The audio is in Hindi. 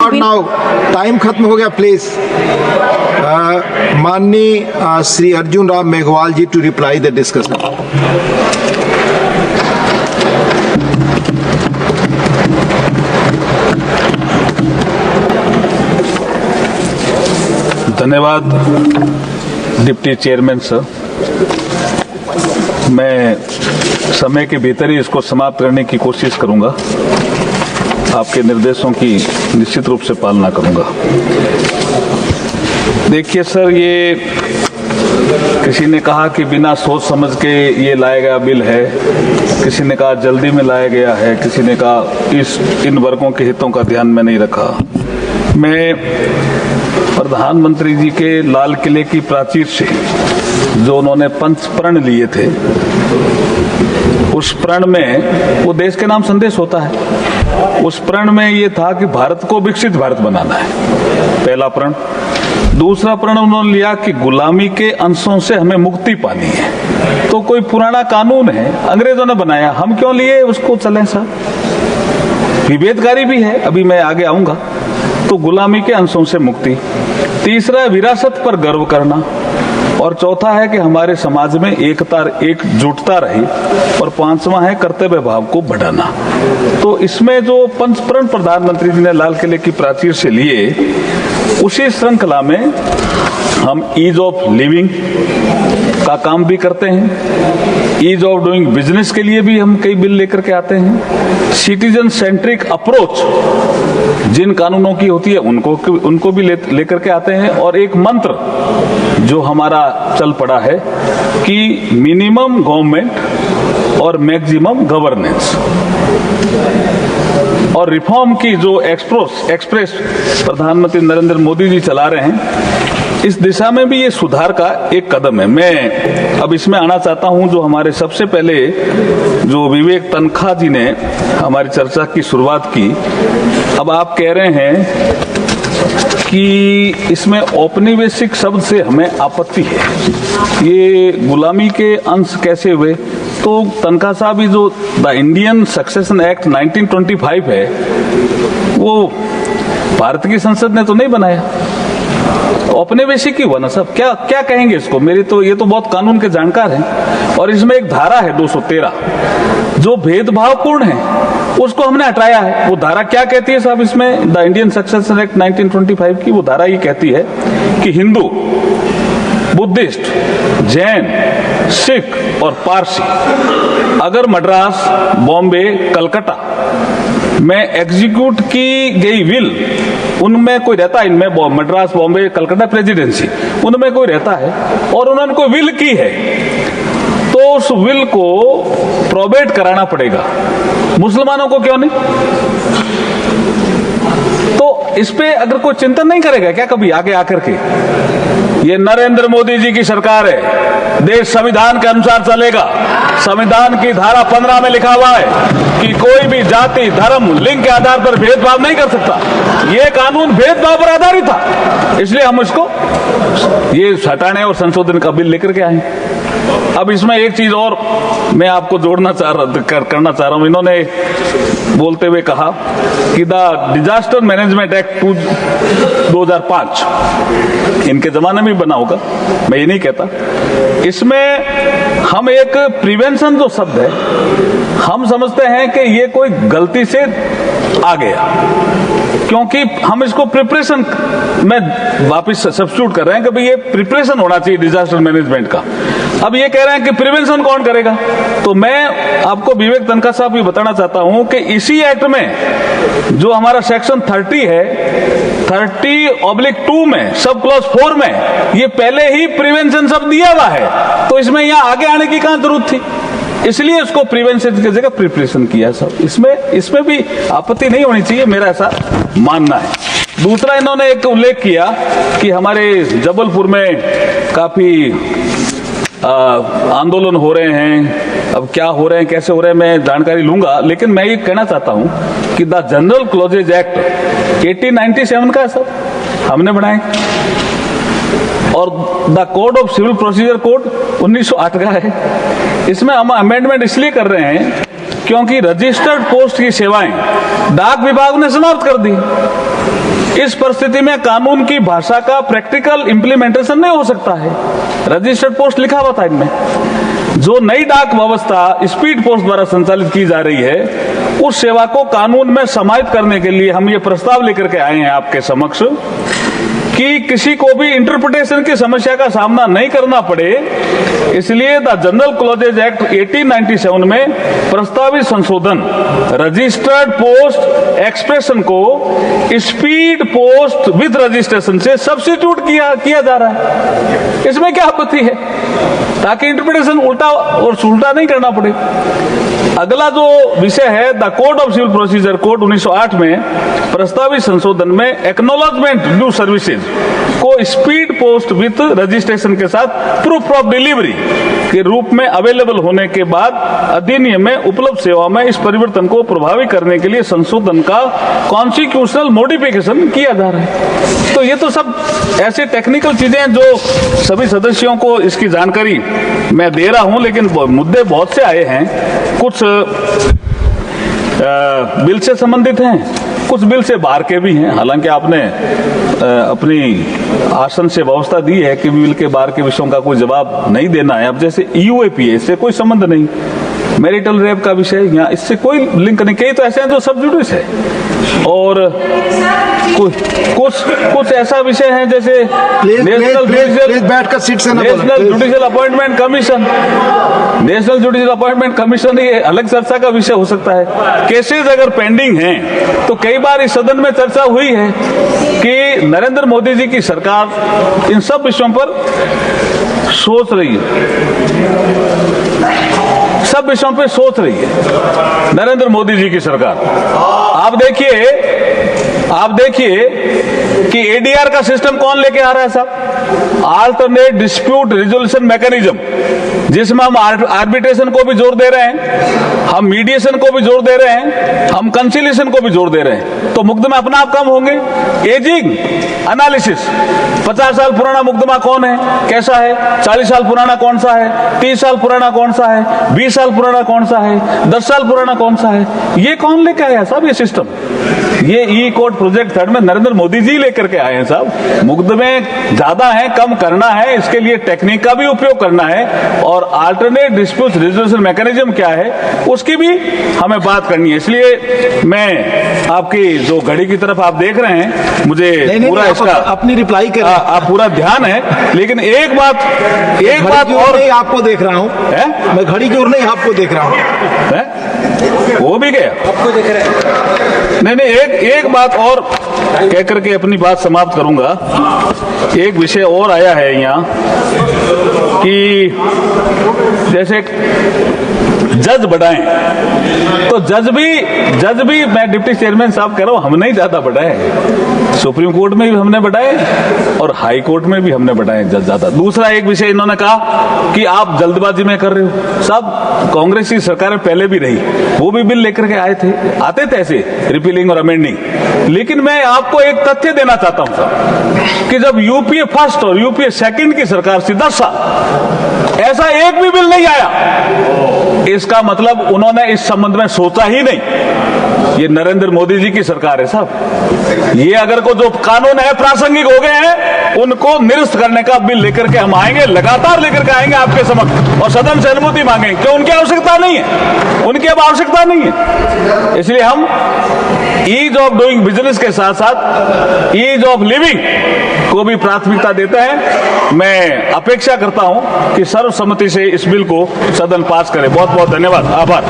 नॉट नाउ, टाइम खत्म हो गया, प्लीज। माननीय श्री अर्जुन राम मेघवाल जी टू रिप्लाई द डिस्कशन। धन्यवाद डिप्टी चेयरमैन सर। मैं समय के भीतर ही इसको समाप्त करने की कोशिश करूंगा। आपके निर्देशों की निश्चित रूप से पालना करूंगा। देखिए सर, ये किसी ने कहा कि बिना सोच समझ के ये लाया गया बिल है, किसी ने कहा जल्दी में लाया गया है, किसी ने कहा इन वर्गों के हितों का ध्यान में नहीं रखा। मैं प्रधानमंत्री जी के लाल किले की प्राचीर से जो उन्होंने पंच प्रण लिए थे, उस प्रण में वो देश के नाम संदेश होता है। उस प्रण में ये था कि भारत को विकसित भारत बनाना है, पहला प्रण। दूसरा प्रण उन्होंने लिया कि गुलामी के अंशों से हमें मुक्ति पानी है। तो कोई पुराना कानून है, अंग्रेजों ने बनाया, हम क्यों लिए उसको चलें सर? विभेदकारी भी है, अभी मैं आगे आऊंगा। तो गुलामी के अंशों से मुक्ति। तीसरा है विरासत पर गर्व करना। और चौथा है कि हमारे समाज में एकजुटता रही। और पांचवा है कर्तव्य भाव को बढ़ाना। तो इसमें जो पंच प्रण प्रधानमंत्री जी ने लाल किले की प्राचीर से लिए, उसी श्रृंखला में हम ईज ऑफ लिविंग का काम भी करते हैं। ईज ऑफ डूइंग बिजनेस के लिए भी हम कई बिल लेकर के आते हैं। सिटीजन सेंट्रिक अप्रोच जिन कानूनों की होती है उनको भी लेकर के आते हैं। और एक मंत्र जो हमारा चल पड़ा है कि मिनिमम गवर्नमेंट और मैक्सिमम गवर्नेंस। और रिफॉर्म की जो एक्सप्रेस प्रधानमंत्री नरेंद्र मोदी जी चला रहे हैं, इस दिशा में भी ये सुधार का एक कदम है। मैं अब इसमें आना चाहता हूं, जो हमारे सबसे पहले जो विवेक तनखा जी ने हमारी चर्चा की शुरुआत की। अब आप कह रहे हैं कि इसमें औपनिवेशिक शब्द से हमें आपत्ति है, ये गुलामी के अंश कैसे हुए? तो तनखा साहब, ये जो द इंडियन सक्सेशन एक्ट 1925 है, वो भारत की संसद ने तो नहीं बनाया, औपनिवेशिक ही हुआ ना सब। क्या कहेंगे इसको? ये तो बहुत कानून के जानकार हैं। और इसमें एक धारा है 213 जो भेदभावपूर्ण है, उसको हमने हटाया है। वो धारा क्या कहती है साहब इसमें? द इंडियन सक्सेशन एक्ट 1925 की वो धारा ये कहती है कि हिंदू, बुद्धिस्ट, जैन, सिख और पारसी अगर मद्रास, बॉम्बे, कलकत्ता में एग्जीक्यूट की गई विल, उनमें कोई रहता है, इनमें मद्रास, बॉम्बे, कलकत्ता प्रेसिडेंसी, उनमें कोई रहता है और उन्होंने कोई विल की है, तो उस विल को प्रोबेट कराना पड़ेगा। मुसलमानों को क्यों नहीं? तो इस पे अगर कोई चिंतन नहीं करेगा क्या कभी आगे आकर के? ये नरेंद्र मोदी जी की सरकार है, देश संविधान के अनुसार चलेगा। संविधान की धारा 15 में लिखा हुआ है कि कोई भी जाति, धर्म, लिंग के आधार पर भेदभाव नहीं कर सकता। ये कानून भेदभाव पर आधारित था, इसलिए हम इसको ये हटाने और संशोधन का बिल लेकर के आए। अब इसमें एक चीज और मैं आपको करना चाह रहा हूं। इन्होंने बोलते हुए कहा कि द डिजास्टर मैनेजमेंट एक्ट 2005 इनके जमाने में बना होगा, मैं ये नहीं कहता। इसमें हम एक प्रिवेंशन जो शब्द है, हम समझते हैं कि ये कोई गलती से आ गया, क्योंकि हम इसको प्रिपरेशन में वापस सब्स्टिट्यूट कर रहे हैं कि भाई ये प्रिपरेशन होना चाहिए डिजास्टर मैनेजमेंट का। अब ये कह रहे हैं कि प्रिवेंशन कौन करेगा? तो मैं आपको विवेक तनखा साहब भी बताना चाहता हूं कि इसी एक्ट में जो हमारा सेक्शन 30 है, 30/2 में सब क्लॉज 4 में ये पहले ही प्रिवेंशन शब्द दिया हुआ है, तो इसमें यहां आगे आने की कहां जरूरत थी? इसलिए इसको प्रिवेंशन की जगह प्रिपरेशन किया सब। इसमें भी आपत्ति नहीं होनी चाहिए, मेरा ऐसा मानना है। दूसरा, इन्होंने एक उल्लेख किया कि हमारे जबलपुर में काफी आंदोलन हो रहे हैं। अब क्या हो रहे हैं, कैसे हो रहे हैं, मैं जानकारी लूंगा, लेकिन मैं ये कहना चाहता हूं कि द जनरल क्लॉजेज एक्ट 1897 का है सर, हमने बनाए। और the code of civil procedure code 1908 का है। इसमें हम अमेंडमेंट इसलिए कर रहे हैं क्योंकि रजिस्टर्ड पोस्ट की सेवाएं डाक विभाग ने समाप्त कर दी। इस परिस्थिति में कानून की भाषा का प्रैक्टिकल इंप्लीमेंटेशन नहीं हो सकता है। रजिस्टर्ड पोस्ट लिखा हुआ था इनमें। जो नई डाक व्यवस्था स्पीड पोस्ट द्वारा संचालित की जा रही है, उस सेवा को कानून में समाहित करने के लिए हम ये प्रस्ताव लेकर के आए हैं आपके समक्ष कि किसी को भी इंटरप्रिटेशन की समस्या का सामना नहीं करना पड़े। इसलिए द जनरल क्लॉजेज एक्ट 1897 में प्रस्तावित संशोधन रजिस्टर्ड पोस्ट एक्सप्रेशन को स्पीड पोस्ट विद रजिस्ट्रेशन से सब्स्टिट्यूट किया जा रहा है। इसमें क्या आपत्ति है, ताकि इंटरप्रिटेशन उल्टा और सुलटा नहीं करना पड़े। अगला जो विषय है, the code of civil procedure code 1908 में प्रस्तावित संशोधन में एक्नॉलेजमेंट ड्यू सर्विसेज को स्पीड पोस्ट विथ रजिस्ट्रेशन के साथ प्रूफ ऑफ डिलीवरी के रूप में अवेलेबल होने के बाद अधिनियम में उपलब्ध सेवा में इस परिवर्तन को प्रभावी करने के लिए संशोधन का कॉन्स्टिट्यूशनल मॉडिफिकेशन किया जा रहा है। तो ये तो सब ऐसे टेक्निकल चीजें हैं जो सभी सदस्यों को इसकी जानकारी मैं दे रहा हूं, लेकिन मुद्दे बहुत से आए हैं। कुछ बिल से संबंधित हैं, कुछ बिल से बाहर के भी हैं। हालांकि आपने अपनी आसन से व्यवस्था दी है कि बिल के बाहर के विषयों का कोई जवाब नहीं देना है। अब जैसे यूएपीए, इससे कोई संबंध नहीं। मैरिटल रेप का विषय यहाँ इससे कोई लिंक नहीं। कई तो ऐसे हैं जो सब जुडिस है, और कुछ ऐसा विषय है जैसे national judicial appointment commission. National judicial appointment commission ये अलग चर्चा का विषय हो सकता है। केसेस अगर पेंडिंग हैं तो कई बार इस सदन में चर्चा हुई है कि नरेंद्र मोदी जी की सरकार इन सब विषयों पर सोच रही है, सब विषयों पे सोच रही है नरेंद्र मोदी जी की सरकार। आप देखिए कि एडीआर का सिस्टम कौन लेके आ रहा है साहब, अल्टरनेट डिस्प्यूट रिजोल्यूशन मैकेनिज्म, जिसमें हम आर्बिट्रेशन को भी जोर दे रहे हैं, हम मीडिएशन को भी जोर दे रहे हैं, हम कंसिलिएशन को भी जोर दे रहे हैं। तो मुकदमे अपना आप कम होंगे। एजिंग एनालिसिस, 50 साल पुराना मुकदमा कौन है, कैसा है, 40 साल पुराना कौन सा है, 30 साल पुराना कौन सा है, 20 साल पुराना कौन सा है, 10 साल पुराना कौन सा है, ये कौन लेके आया साहब ये सिस्टम? ये ई कोर्ट प्रोजेक्ट थर्ड में नरेंद्र मोदी जी लेकर के आए हैं साहब। मुकदमे ज्यादा हैं, कम करना है, इसके लिए टेक्निक का भी उपयोग करना है, और अल्टरनेट डिस्प्यूट रिजोल्यूशन मैकेनिज्म क्या है उसकी भी हमें बात करनी है। इसलिए मैं आपकी जो घड़ी की तरफ आप देख रहे हैं, मुझे पूरा इसका अपनी रिप्लाई करें, आप पूरा ध्यान है। लेकिन एक बात और आपको देख रहा हूं, मैं घड़ी की ओर नहीं आपको देख रहा हूं। वो भी गया, आपको देख रहे हैं। नहीं, एक बात और कह करके अपनी बात समाप्त करूंगा। एक विषय और आया है यहाँ कि जैसे जज बढ़ाएं, तो जज भी मैं डिप्टी चेयरमैन साहब कह रहा हूं, हम नहीं ज्यादा बढ़ाए। सुप्रीम कोर्ट में भी हमने बढ़ाए और हाई कोर्ट में भी हमने बढ़ाए जज ज्यादा। दूसरा एक विषय इन्होंने कहा कि आप जल्दबाजी में कर रहे हो। साहब, कांग्रेस की सरकारें पहले भी रही, वो भी बिल लेकर के आते थे ऐसे रिपीलिंग और अमेंडिंग। लेकिन मैं आपको एक तथ्य देना चाहता हूं साहब कि जब यूपीए फर्स्ट और यूपीए सेकंड की सरकार थी 10 साल, ऐसा एक भी बिल नहीं आया। इसका मतलब उन्होंने इस संबंध में सोचा ही नहीं। ये नरेंद्र मोदी जी की सरकार है साहब। ये अगर को जो कानून है प्रासंगिक हो गए हैं, उनको निरस्त करने का बिल लेकर के हम आएंगे, लगातार लेकर के आएंगे आपके समक्ष, और सदन से अनुमति मांगेंगे। क्यों? उनकी आवश्यकता नहीं है, उनकी अब आवश्यकता नहीं है। इसलिए हम ईज ऑफ डूइंग बिजनेस के साथ साथ ईज ऑफ लिविंग को भी प्राथमिकता देते हैं। मैं अपेक्षा करता हूं कि सर्वसम्मति से इस बिल को सदन पास करे। बहुत बहुत धन्यवाद, आभार।